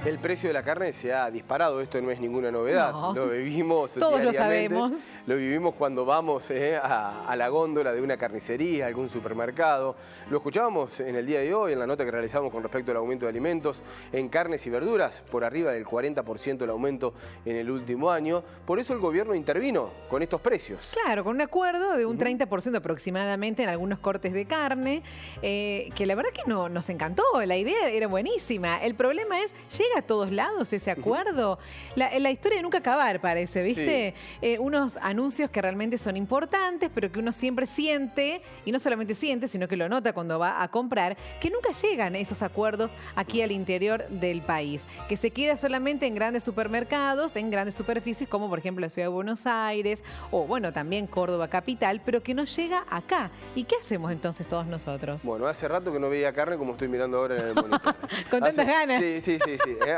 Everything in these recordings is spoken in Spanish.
El precio de la carne se ha disparado, esto no es ninguna novedad, No. lo vivimos Todos lo diariamente. sabemos. Lo vivimos cuando vamos a la góndola de una carnicería, algún supermercado. Lo escuchábamos en el día de hoy, en la nota que realizamos con respecto al aumento de alimentos en carnes y verduras, por arriba del 40% el aumento en el último año. Por eso el gobierno intervino con estos precios. Claro, con un acuerdo de un 30% aproximadamente en algunos cortes de carne, que la verdad que no, nos encantó, la idea era buenísima. El problema es, ¿llega a todos lados ese acuerdo? La historia de nunca acabar parece, ¿viste? Sí. Unos anuncios que realmente son importantes, pero que uno siempre siente, y no solamente siente, sino que lo nota cuando va a comprar, que nunca llegan esos acuerdos aquí al interior del país, que se queda solamente en grandes supermercados, en grandes superficies, como por ejemplo la Ciudad de Buenos Aires, o bueno, también Córdoba capital, pero que no llega acá. ¿Y qué hacemos entonces todos nosotros? Bueno, hace rato que no veía carne como estoy mirando ahora en el monitor. Con tantas ganas. Sí.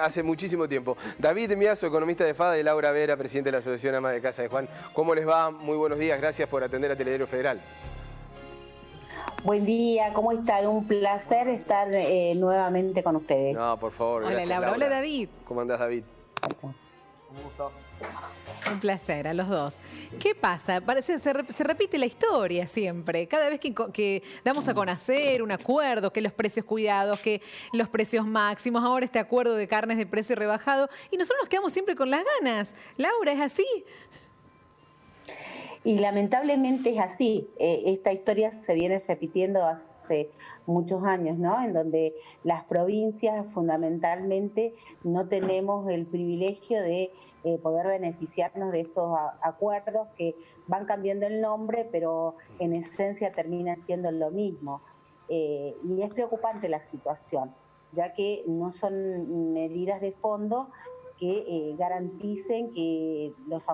Hace muchísimo tiempo. David Miazo, economista de FADA, y Laura Vera, presidente de la Asociación Ama de Casa de Juan. ¿Cómo les va? Muy buenos días, gracias por atender a Telediario Federal. Buen día, ¿cómo están? Un placer estar nuevamente con ustedes. No, por favor, hola, gracias, Laura. Hola, David. ¿Cómo andás, David? Un gusto. Un placer a los dos. ¿Qué pasa? Parece se repite la historia siempre. Cada vez que damos a conocer un acuerdo, que los precios cuidados, que los precios máximos, ahora este acuerdo de carnes de precio rebajado, y nosotros nos quedamos siempre con las ganas. Laura, ¿es así? Y lamentablemente es así. Esta historia se viene repitiendo hace muchos años, ¿no? En donde las provincias fundamentalmente no tenemos el privilegio de poder beneficiarnos de estos acuerdos que van cambiando el nombre, pero en esencia terminan siendo lo mismo. Y es preocupante la situación, ya que no son medidas de fondo que garanticen que los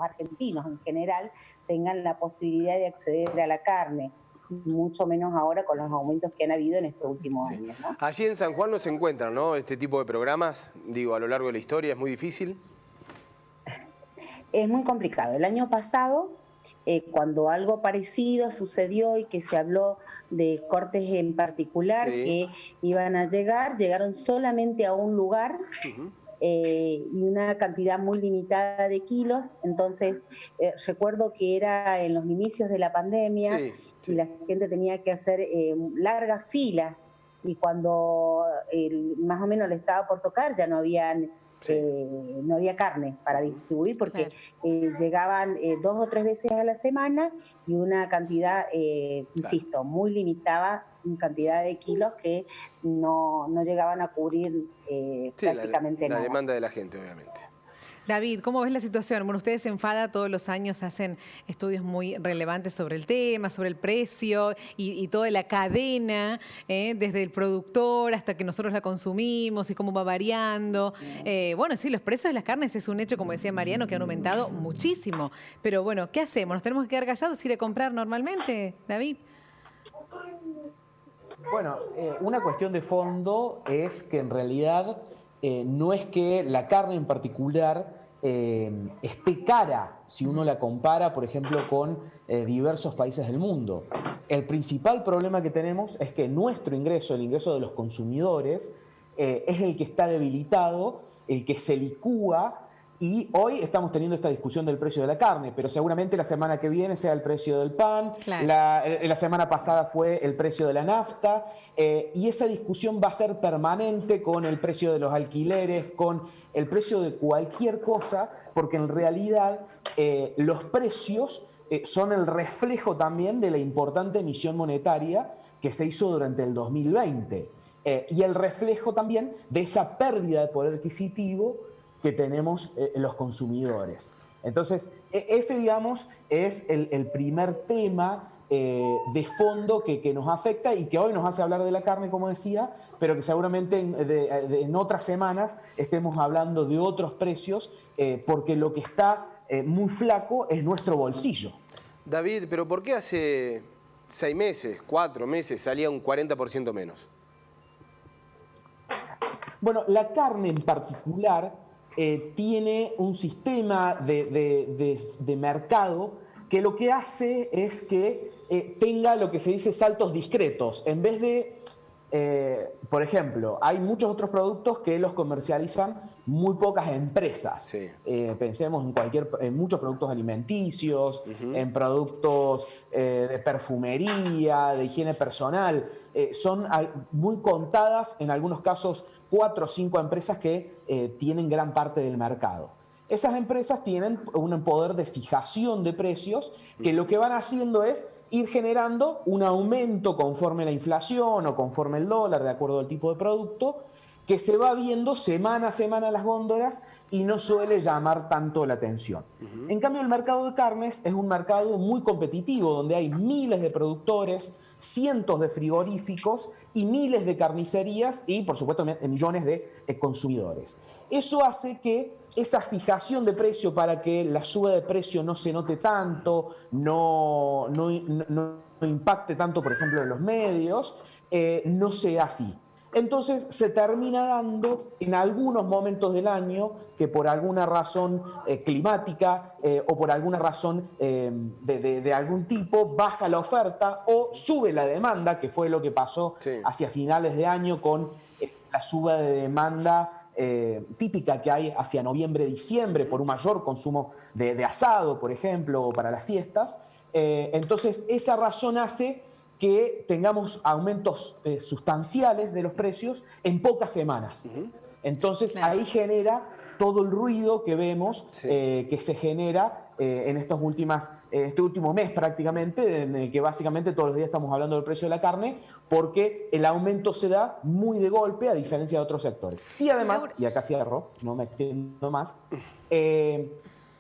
argentinos en general tengan la posibilidad de acceder a la carne, mucho menos ahora con los aumentos que han habido en estos últimos años, ¿no? Allí en San Juan no se encuentran, ¿no?, este tipo de programas, digo, a lo largo de la historia, ¿es muy difícil? Es muy complicado. El año pasado, cuando algo parecido sucedió y que se habló de cortes en particular que iban a llegar, llegaron solamente a un lugar, y una cantidad muy limitada de kilos. Entonces recuerdo que era en los inicios de la pandemia y la gente tenía que hacer largas filas, y cuando más o menos le estaba por tocar ya no había carne para distribuir, porque llegaban 2 o 3 veces a la semana y una cantidad, insisto, muy limitada, en cantidad de kilos que no llegaban a cubrir prácticamente nada. La demanda de la gente, obviamente. David, ¿cómo ves la situación? Bueno, ustedes en FADA todos los años hacen estudios muy relevantes sobre el tema, sobre el precio y toda la cadena, desde el productor hasta que nosotros la consumimos y cómo va variando. Bueno, sí, los precios de las carnes es un hecho, como decía Mariano, que han aumentado muchísimo. Pero bueno, ¿qué hacemos? ¿Nos tenemos que quedar callados y ir a comprar normalmente, David? Bueno, una cuestión de fondo es que en realidad no es que la carne en particular esté cara si uno la compara, por ejemplo, con diversos países del mundo. El principal problema que tenemos es que nuestro ingreso, el ingreso de los consumidores, es el que está debilitado, el que se licúa. Y hoy estamos teniendo esta discusión del precio de la carne, pero seguramente la semana que viene sea el precio del pan, claro. La semana pasada fue el precio de la nafta, y esa discusión va a ser permanente con el precio de los alquileres, con el precio de cualquier cosa, porque en realidad los precios son el reflejo también de la importante emisión monetaria que se hizo durante el 2020, y el reflejo también de esa pérdida de poder adquisitivo que tenemos los consumidores. Entonces, ese, digamos, es el primer tema de fondo que nos afecta y que hoy nos hace hablar de la carne, como decía, pero que seguramente en otras semanas estemos hablando de otros precios, porque lo que está muy flaco es nuestro bolsillo. David, ¿pero por qué hace 6 meses, 4 meses salía un 40% menos? Bueno, la carne en particular tiene un sistema de mercado que lo que hace es que tenga lo que se dice saltos discretos. En vez de por ejemplo, hay muchos otros productos que los comercializan muy pocas empresas. Sí. Pensemos en muchos productos alimenticios, en productos de perfumería, de higiene personal. Son muy contadas, en algunos casos, 4 o 5 empresas que tienen gran parte del mercado. Esas empresas tienen un poder de fijación de precios que lo que van haciendo es ir generando un aumento conforme la inflación o conforme el dólar, de acuerdo al tipo de producto, que se va viendo semana a semana las góndolas y no suele llamar tanto la atención. En cambio, el mercado de carnes es un mercado muy competitivo, donde hay miles de productores, cientos de frigoríficos y miles de carnicerías y, por supuesto, millones de consumidores. Eso hace que esa fijación de precio para que la suba de precio no se note tanto, no impacte tanto, por ejemplo, en los medios, no sea así. Entonces se termina dando en algunos momentos del año que por alguna razón climática o por alguna razón de algún tipo baja la oferta o sube la demanda, que fue lo que pasó hacia finales de año con la suba de demanda típica que hay hacia noviembre, diciembre, por un mayor consumo de asado, por ejemplo, o para las fiestas. Entonces, esa razón hace que tengamos aumentos sustanciales de los precios en pocas semanas. Entonces, ahí genera todo el ruido que vemos que se genera en este último mes prácticamente, en el que básicamente todos los días estamos hablando del precio de la carne, porque el aumento se da muy de golpe, a diferencia de otros sectores. Y además, y acá cierro, no me extiendo más,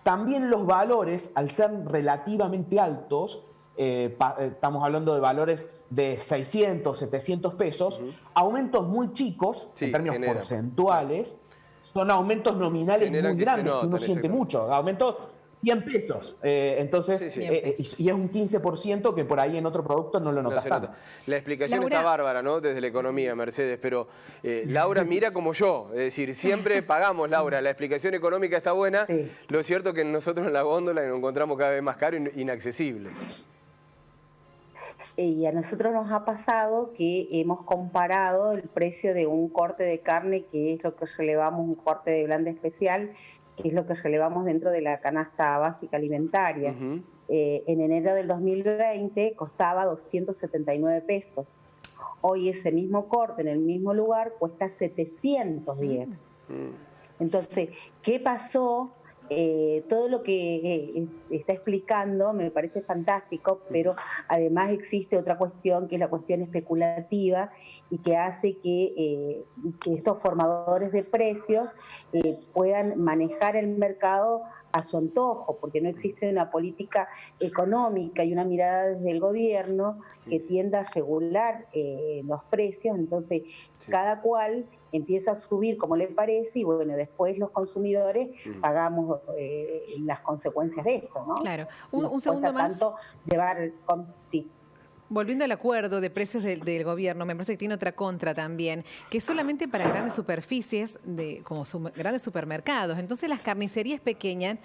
también los valores, al ser relativamente altos, estamos hablando de valores de 600, 700 pesos, aumentos muy chicos, en términos porcentuales, son aumentos nominales muy grandes, que uno siente mucho. Aumentos 100 pesos. Entonces, y es un 15% que por ahí en otro producto no lo notas tanto. La explicación está bárbara, ¿no? Desde la economía, Mercedes, pero Laura mira como yo. Es decir, siempre pagamos, Laura. La explicación económica está buena. Lo es cierto que nosotros en la góndola nos encontramos cada vez más caro e inaccesibles. Y a nosotros nos ha pasado que hemos comparado el precio de un corte de carne, que es lo que relevamos, un corte de blanda especial, que es lo que relevamos dentro de la canasta básica alimentaria. En enero del 2020 costaba 279 pesos. Hoy ese mismo corte en el mismo lugar cuesta 710. Entonces, ¿qué pasó? Todo lo que está explicando me parece fantástico, pero además existe otra cuestión que es la cuestión especulativa y que hace que estos formadores de precios puedan manejar el mercado a su antojo, porque no existe una política económica y una mirada desde el gobierno que tienda a regular los precios. Entonces cada cual empieza a subir como le parece y bueno, después los consumidores pagamos las consecuencias de esto, ¿no? Claro. Un segundo más. Tanto llevar sí. Volviendo al acuerdo de precios del gobierno, me parece que tiene otra contra también, que es solamente para grandes superficies, como grandes supermercados. Entonces las carnicerías pequeñas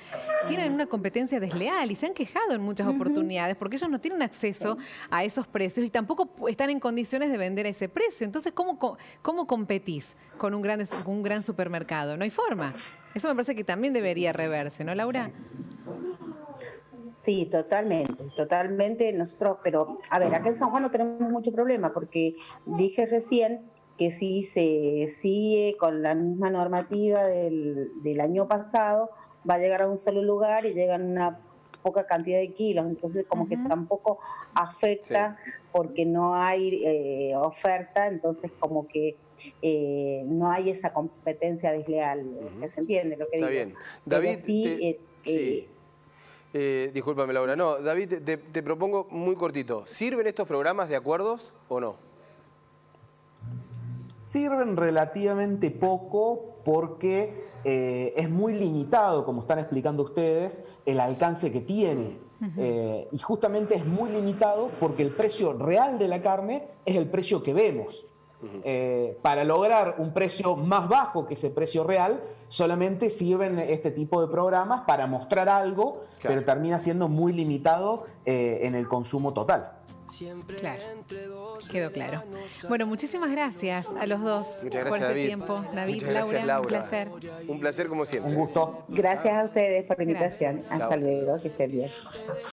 tienen una competencia desleal y se han quejado en muchas oportunidades porque ellos no tienen acceso a esos precios y tampoco están en condiciones de vender a ese precio. Entonces, ¿cómo competís con un gran supermercado? No hay forma. Eso me parece que también debería reverse, ¿no, Laura? Sí, totalmente nosotros, pero a ver, acá en San Juan no tenemos mucho problema porque dije recién que si se sigue con la misma normativa del año pasado, va a llegar a un solo lugar y llegan una poca cantidad de kilos, entonces como que tampoco afecta porque no hay oferta, entre como que no hay esa competencia desleal, ¿se entiende lo que digo? Está bien. David, discúlpame, Laura. No, David, te propongo muy cortito. ¿Sirven estos programas de acuerdos o no? Sirven relativamente poco porque es muy limitado, como están explicando ustedes, el alcance que tiene. Y justamente es muy limitado porque el precio real de la carne es el precio que vemos. Para lograr un precio más bajo que ese precio real, solamente sirven este tipo de programas para mostrar algo, pero termina siendo muy limitado en el consumo total. Claro, quedó claro. Bueno, muchísimas gracias a los dos. Muchas gracias, por este David. tiempo. David, Muchas gracias, Laura, un Laura. placer. Un placer como siempre. Un gusto. Gracias a ustedes por la invitación. Chao. Hasta luego, que estén bien.